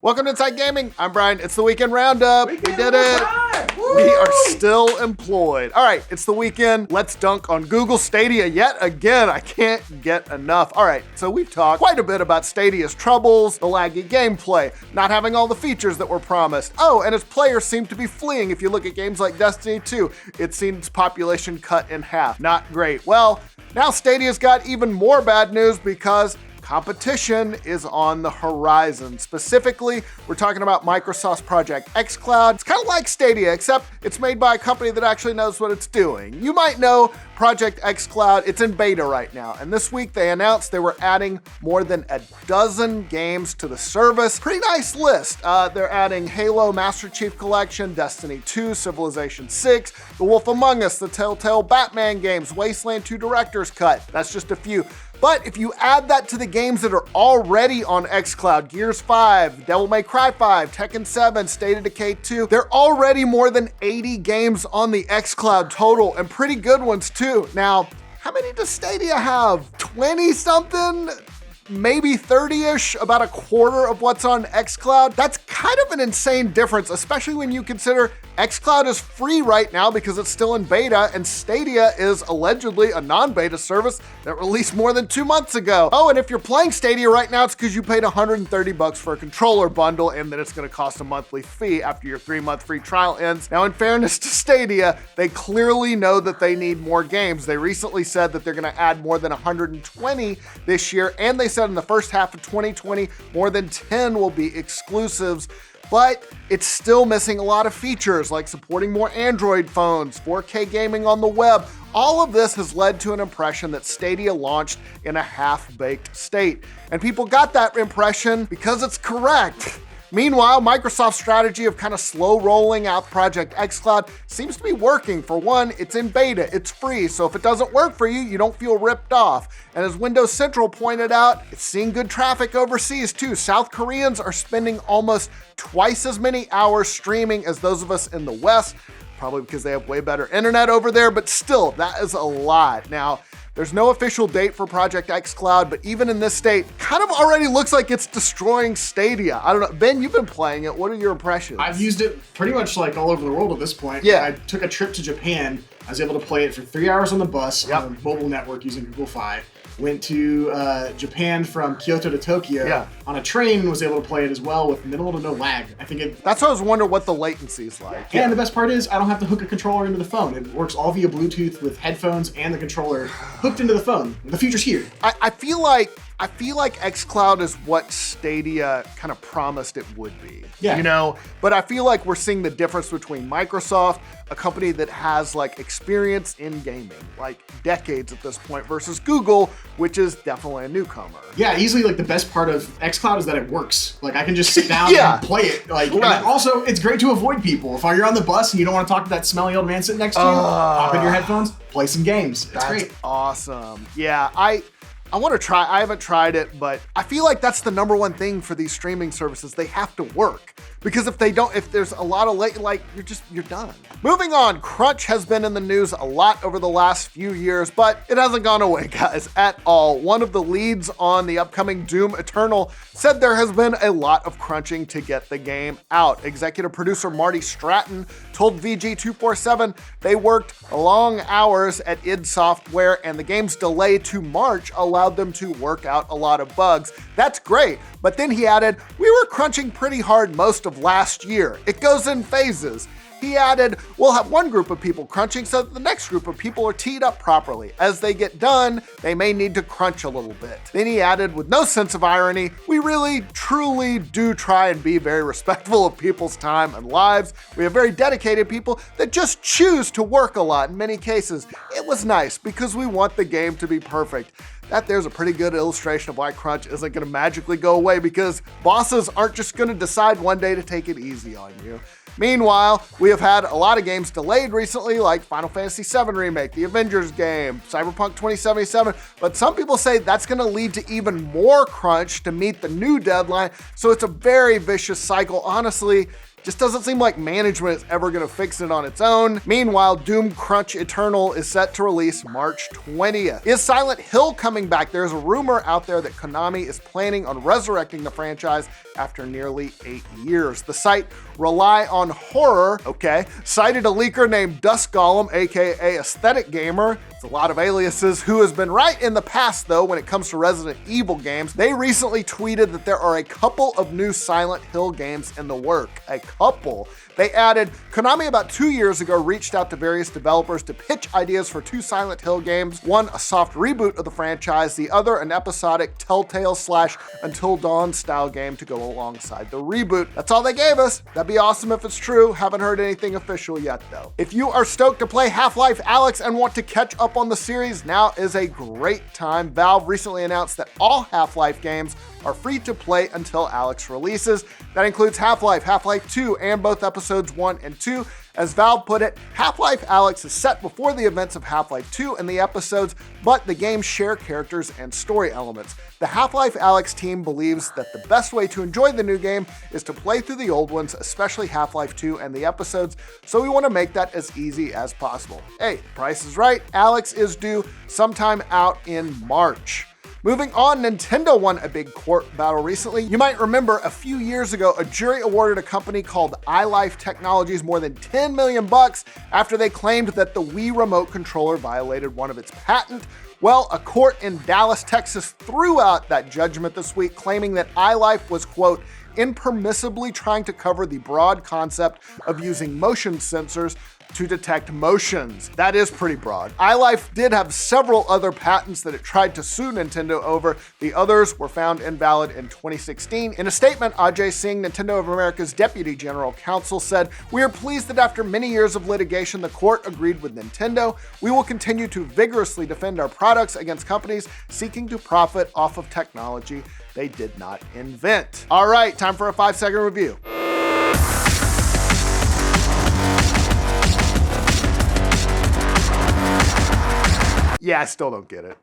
Welcome to Inside Gaming. I'm Brian. It's the weekend roundup. We did it. We are still employed. All right, it's the weekend. Let's dunk on Google Stadia yet again. I can't get enough. All right, so we've talked quite a bit about Stadia's troubles, the laggy gameplay, not having all the features that were promised. Oh, and its players seem to be fleeing. If you look at games like Destiny 2, it's seen its population cut in half. Not great. Well, now Stadia's got even more bad news because competition is on the horizon. Specifically, we're talking about Microsoft's Project xCloud. It's kind of like Stadia, except it's made by a company that actually knows what it's doing. You might know Project xCloud. It's in beta right now, and this week they announced they were adding more than a dozen games to the service. Pretty nice list. They're adding Halo Master Chief Collection, Destiny 2, Civilization 6, The Wolf Among Us, the Telltale Batman games, Wasteland 2 Director's Cut. That's just a few. But if you add that to the games that are already on xCloud, Gears 5, Devil May Cry 5, Tekken 7, State of Decay 2, there are already more than 80 games on the xCloud total, and pretty good ones too. Now, how many does Stadia have? 20 something? Maybe 30-ish, about a quarter of what's on xCloud. That's kind of an insane difference, especially when you consider xCloud is free right now because it's still in beta, and Stadia is allegedly a non-beta service that released more than 2 months ago. Oh, and if you're playing Stadia right now, it's because you paid $130 for a controller bundle, and then it's gonna cost a monthly fee after your 3-month free trial ends. Now, in fairness to Stadia, they clearly know that they need more games. They recently said that they're gonna add more than 120 this year, and they said in the first half of 2020, more than 10 will be exclusives, but it's still missing a lot of features like supporting more Android phones, 4K gaming on the web. All of this has led to an impression that Stadia launched in a half-baked state. And people got that impression because it's correct. Meanwhile, Microsoft's strategy of kind of slow rolling out Project xCloud seems to be working. For one, it's in beta, it's free, so if it doesn't work for you, you don't feel ripped off. And as Windows Central pointed out, it's seeing good traffic overseas too. South Koreans are spending almost twice as many hours streaming as those of us in the West, probably because they have way better internet over there, but still, that is a lot. Now, there's no official date for Project xCloud, but even in this state, kind of already looks like it's destroying Stadia. I don't know. Ben, you've been playing it. What are your impressions? I've used it pretty much like all over the world at this point. Yeah. I took a trip to Japan. I was able to play it for 3 hours on the bus on a mobile network using Google Fi. Went to Japan from Kyoto to Tokyo on a train and was able to play it as well with minimal to no lag. I think it. That's what I was wondering what the latency is like. And the best part is I don't have to hook a controller into the phone. It works all via Bluetooth with headphones and the controller hooked into the phone. The future's here. I feel like xCloud is what Stadia kind of promised it would be. Yeah. You know, but I feel like we're seeing the difference between Microsoft, a company that has like experience in gaming, like decades at this point, versus Google, which is definitely a newcomer. Yeah, easily like the best part of xCloud is that it works. Like I can just sit down and play it. Like and also it's great to avoid people. If you're on the bus and you don't want to talk to that smelly old man sitting next to you, pop in your headphones, play some games. It's great. Awesome. Yeah, I want to try. I haven't tried it, but I feel like that's the number one thing for these streaming services. They have to work. Because if there's a lot of you're done. Moving on, crunch has been in the news a lot over the last few years, but it hasn't gone away, guys, at all. One of the leads on the upcoming Doom Eternal said there has been a lot of crunching to get the game out. Executive producer Marty Stratton told VG247 they worked long hours at id Software, and the game's delay to March allowed them to work out a lot of bugs. That's great, but then he added, we were crunching pretty hard most of last year. It goes in phases. He added, we'll have one group of people crunching so that the next group of people are teed up properly. As they get done, they may need to crunch a little bit. Then he added, with no sense of irony, we really, truly do try and be very respectful of people's time and lives. We have very dedicated people that just choose to work a lot in many cases. It was nice because we want the game to be perfect. There's a pretty good illustration of why crunch isn't going to magically go away, because bosses aren't just going to decide one day to take it easy on you. Meanwhile, we have had a lot of games delayed recently, like Final Fantasy VII Remake, the Avengers game, Cyberpunk 2077, but some people say that's going to lead to even more crunch to meet the new deadline, so it's a very vicious cycle. Honestly, Just doesn't seem like management is ever going to fix it on its own. Meanwhile, Doom Crunch Eternal is set to release March 20th. Is Silent Hill coming back? There's a rumor out there that Konami is planning on resurrecting the franchise after nearly 8 years. The site Rely on Horror, cited a leaker named Dusk Golem, aka Aesthetic Gamer. It's a lot of aliases, who has been right in the past though when it comes to Resident Evil games. They recently tweeted that there are a couple of new Silent Hill games in the work. A couple. They added, Konami about 2 years ago reached out to various developers to pitch ideas for 2 Silent Hill games. One, a soft reboot of the franchise, the other, an episodic Telltale / Until Dawn style game to go alongside the reboot. That's all they gave us. That'd be awesome if it's true. Haven't heard anything official yet though. If you are stoked to play Half-Life Alyx and want to catch up on the series, now is a great time. Valve recently announced that all Half-Life games are free to play until Alyx releases. That includes Half-Life, Half-Life 2, and both episodes 1 and 2. As Valve put it, Half-Life Alyx is set before the events of Half-Life 2 and the episodes, but the games share characters and story elements. The Half-Life Alyx team believes that the best way to enjoy the new game is to play through the old ones, especially Half-Life 2 and the episodes, so we want to make that as easy as possible. Hey, the price is right. Alyx is due sometime out in March. Moving on, Nintendo won a big court battle recently. You might remember a few years ago, a jury awarded a company called iLife Technologies more than $10 million after they claimed that the Wii remote controller violated one of its patents. Well, a court in Dallas, Texas threw out that judgment this week, claiming that iLife was, quote, impermissibly trying to cover the broad concept of using motion sensors to detect motions. That is pretty broad. iLife did have several other patents that it tried to sue Nintendo over. The others were found invalid in 2016. In a statement, Ajay Singh, Nintendo of America's Deputy General Counsel, said, "We are pleased that after many years of litigation, the court agreed with Nintendo. We will continue to vigorously defend our products against companies seeking to profit off of technology they did not invent." All right, time for a 5-second review. Yeah, I still don't get it.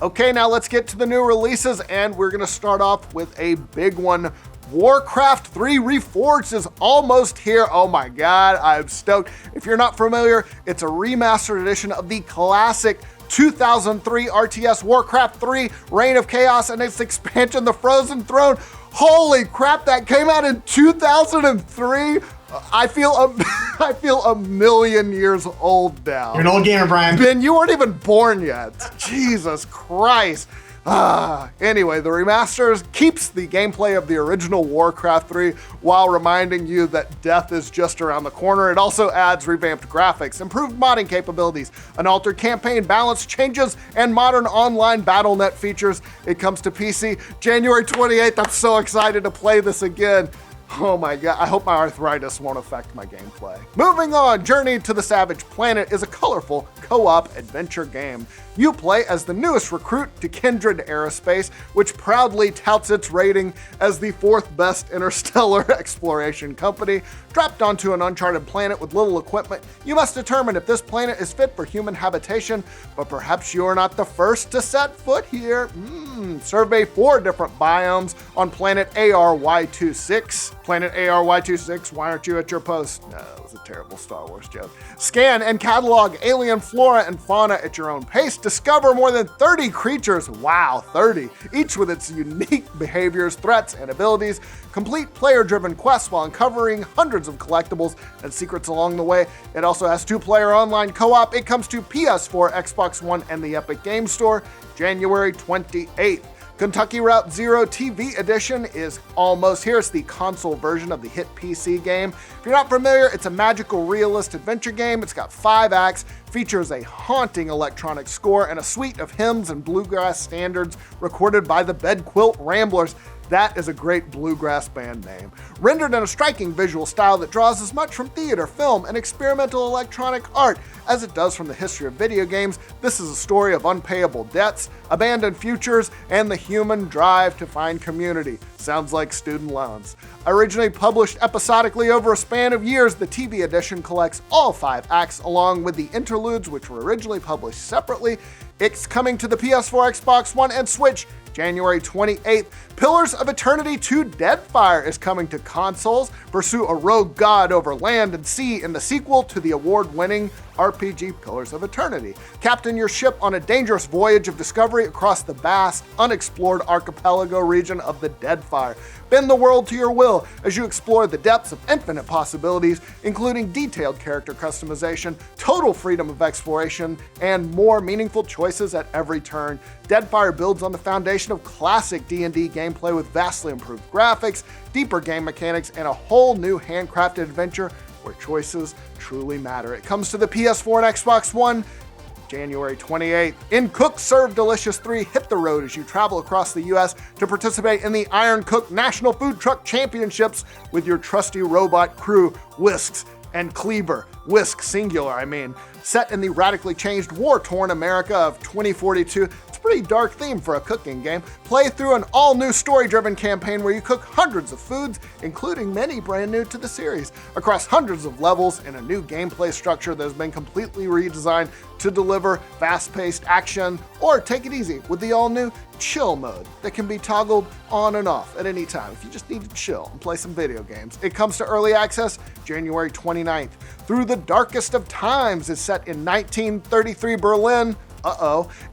Okay, now let's get to the new releases, and we're gonna start off with a big one. Warcraft 3 Reforged is almost here. Oh my God, I'm stoked. If you're not familiar, it's a remastered edition of the classic 2003 RTS Warcraft 3 Reign of Chaos and its expansion, The Frozen Throne. Holy crap, that came out in 2003? I feel a million years old now. You're an old gamer, Brian. Ben, you weren't even born yet. Jesus Christ. Anyway, the remaster keeps the gameplay of the original Warcraft 3 while reminding you that death is just around the corner. It also adds revamped graphics, improved modding capabilities, an altered campaign balance, changes, and modern online BattleNet features. It comes to PC January 28th. I'm so excited to play this again. Oh my God, I hope my arthritis won't affect my gameplay. Moving on, Journey to the Savage Planet is a colorful co-op adventure game. You play as the newest recruit to Kindred Aerospace, which proudly touts its rating as the 4th best interstellar exploration company. Dropped onto an uncharted planet with little equipment, you must determine if this planet is fit for human habitation, but perhaps you're not the first to set foot here. Survey 4 different biomes on planet ARY26. Planet ARY26, why aren't you at your post? No, it was a terrible Star Wars joke. Scan and catalog alien flora and fauna at your own pace. Discover more than 30 creatures, wow, 30, each with its unique behaviors, threats, and abilities. Complete player-driven quests while uncovering hundreds of collectibles and secrets along the way. It also has 2-player online co-op. It comes to PS4, Xbox One, and the Epic Game Store January 28th. Kentucky Route Zero TV Edition is almost here. It's the console version of the hit PC game. If you're not familiar, it's a magical realist adventure game. It's got 5 acts, features a haunting electronic score, and a suite of hymns and bluegrass standards recorded by the Bedquilt Ramblers. That is a great bluegrass band name. Rendered in a striking visual style that draws as much from theater, film, and experimental electronic art as it does from the history of video games, this is a story of unpayable debts, abandoned futures, and the human drive to find community. Sounds like student loans. Originally published episodically over a span of years, the TV edition collects all 5 acts along with the interludes, which were originally published separately. It's coming to the PS4, Xbox One, and Switch January 28th. Pillars of Eternity 2 Deadfire is coming to consoles. Pursue a rogue god over land and sea in the sequel to the award-winning RPG Pillars of Eternity. Captain your ship on a dangerous voyage of discovery across the vast, unexplored archipelago region of the Deadfire. Bend the world to your will as you explore the depths of infinite possibilities, including detailed character customization, total freedom of exploration, and more meaningful choices at every turn. Deadfire builds on the foundation of classic D&D gameplay with vastly improved graphics, deeper game mechanics, and a whole new handcrafted adventure where choices truly matter. It comes to the PS4 and Xbox One January 28th. In Cook Serve Delicious 3, hit the road as you travel across the U.S. to participate in the Iron Cook National Food Truck Championships with your trusty robot crew, Whisks and Cleaver. Whisk, singular, I mean. Set in the radically changed, war-torn America of 2042, it's a pretty dark theme for a cooking game. Play through an all-new story-driven campaign where you cook hundreds of foods, including many brand new to the series, across hundreds of levels in a new gameplay structure that has been completely redesigned to deliver fast-paced action, or take it easy with the all-new chill mode that can be toggled on and off at any time if you just need to chill and play some video games. It comes to early access January 29th. Through the Darkest of Times is set in 1933 Berlin.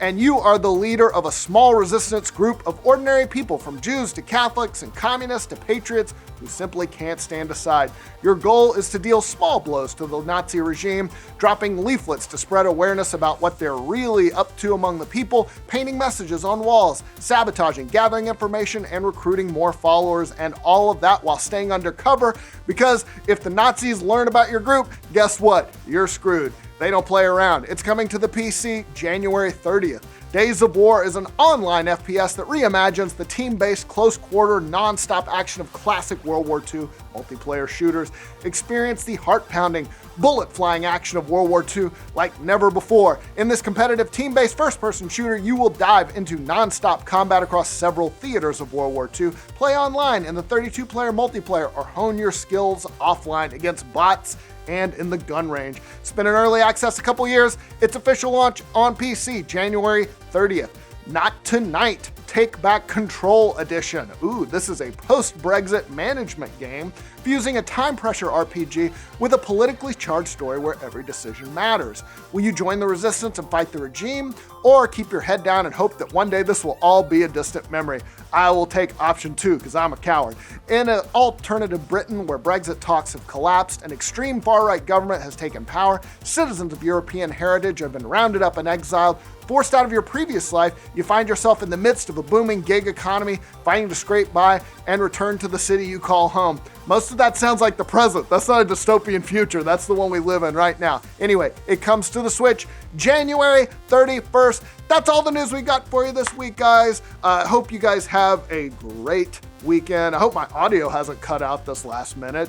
And you are the leader of a small resistance group of ordinary people, from Jews to Catholics and communists to patriots who simply can't stand aside. Your goal is to deal small blows to the Nazi regime, dropping leaflets to spread awareness about what they're really up to among the people, painting messages on walls, sabotaging, gathering information, and recruiting more followers, and all of that while staying undercover, because if the Nazis learn about your group, guess what? You're screwed. They don't play around. It's coming to the PC January 30th. Days of War is an online FPS that reimagines the team-based, close-quarter, non-stop action of classic World War II multiplayer shooters. Experience the heart-pounding, bullet-flying action of World War II like never before. In this competitive, team-based first-person shooter, you will dive into non-stop combat across several theaters of World War II, play online in the 32-player multiplayer, or hone your skills offline against bots and in the gun range. It's been in early access a couple years. Its official launch on PC, January 30th. Not Tonight, Take Back Control Edition. Ooh, this is a post-Brexit management game fusing a time pressure RPG with a politically charged story where every decision matters. Will you join the resistance and fight the regime, or keep your head down and hope that one day this will all be a distant memory? I will take option 2 because I'm a coward. In an alternative Britain where Brexit talks have collapsed, an extreme far-right government has taken power, citizens of European heritage have been rounded up and exiled, forced out of your previous life, you find yourself in the midst of a booming gig economy, fighting to scrape by and return to the city you call home. Most of that sounds like the present. That's not a dystopian future. That's the one we live in right now. Anyway, it comes to the Switch January 31st. That's all the news we got for you this week, guys. Hope you guys have a great weekend. I hope my audio hasn't cut out this last minute.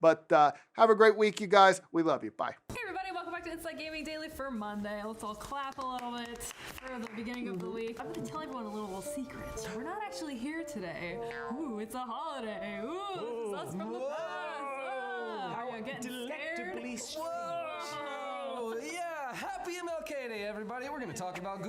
But have a great week, you guys. We love you. Bye. Hey everybody, welcome back to Inside Gaming Daily for Monday. Let's all clap a little bit for the beginning of the week. I'm going to tell everyone a little secret. We're not actually here today. Ooh, it's a holiday. Ooh, this is us from the past. Are you getting scared? Whoa! Yeah, happy MLK Day, everybody. We're going to talk about Google